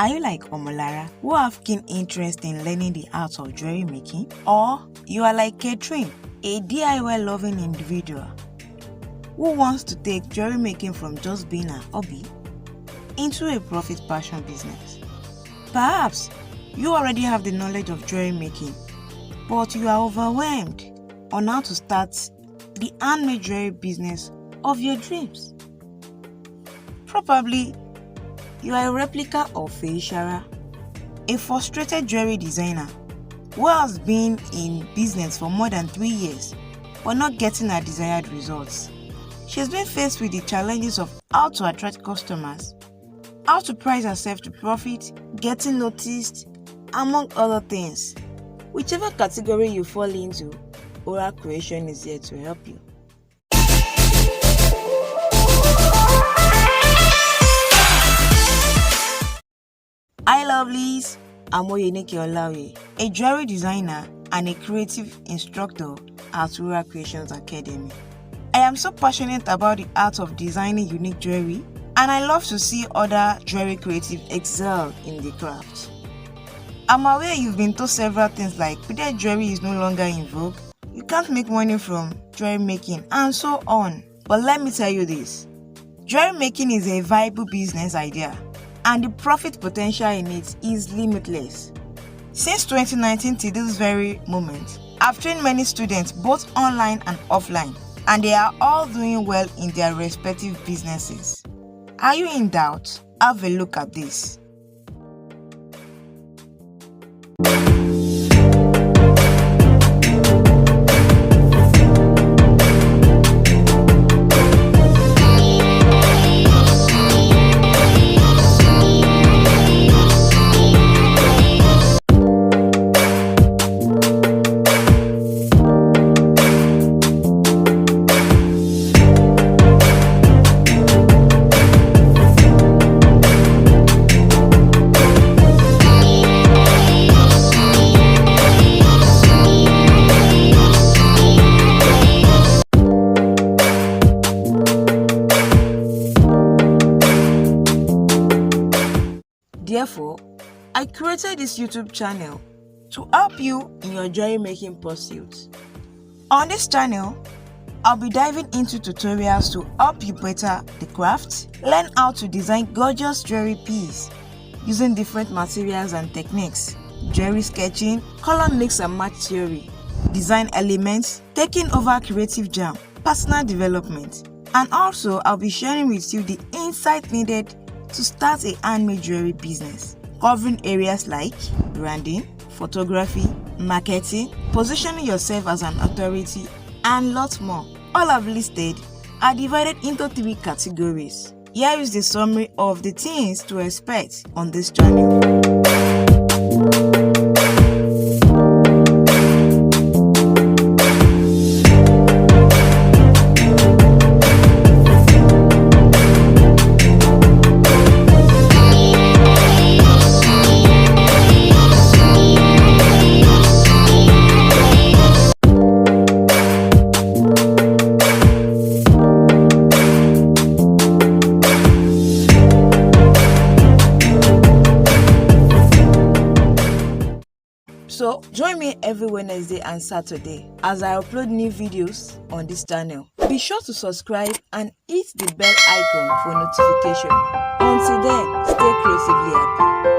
Are you like Omolara, who have keen interest in learning the art of jewelry making? Or you are like Catherine, a DIY loving individual who wants to take jewelry making from just being a hobby into a profit passion business? Perhaps you already have the knowledge of jewelry making, but you are overwhelmed on how to start the handmade jewelry business of your dreams. Probably you are a replica of Feishara, a frustrated jewelry designer who has been in business for more than 3 years but not getting her desired results. She has been faced with the challenges of how to attract customers, how to price herself to profit, getting noticed, among other things. Whichever category you fall into, Wura Creation is here to help you. Hi Lovelies, I'm Oyenike Olaoye, a jewelry designer and a creative instructor at Wura Creations Academy. I am so passionate about the art of designing unique jewelry, and I love to see other jewelry creatives excel in the craft. I'm aware you've been told several things like beaded jewelry is no longer in vogue, you can't make money from jewelry making, and so on. But let me tell you this, jewelry making is a viable business idea, and the profit potential in it is limitless. Since 2019 to this very moment, I've trained many students both online and offline, and they are all doing well in their respective businesses. Are you in doubt? Have a look at this. Therefore, I created this YouTube channel to help you in your jewelry making pursuits. On this channel, I'll be diving into tutorials to help you better the craft, learn how to design gorgeous jewelry pieces using different materials and techniques, jewelry sketching, color mix and match theory, design elements, taking over creative jam, personal development, and also I'll be sharing with you the insight needed to start a handmade jewelry business, covering areas like branding, photography, marketing, positioning yourself as an authority, and lots more. All I've listed are divided into 3 categories. Here is the summary of the things to expect on this channel. So join me every Wednesday and Saturday as I upload new videos on this channel. Be sure to subscribe and hit the bell icon for notification. Until then, stay creatively happy.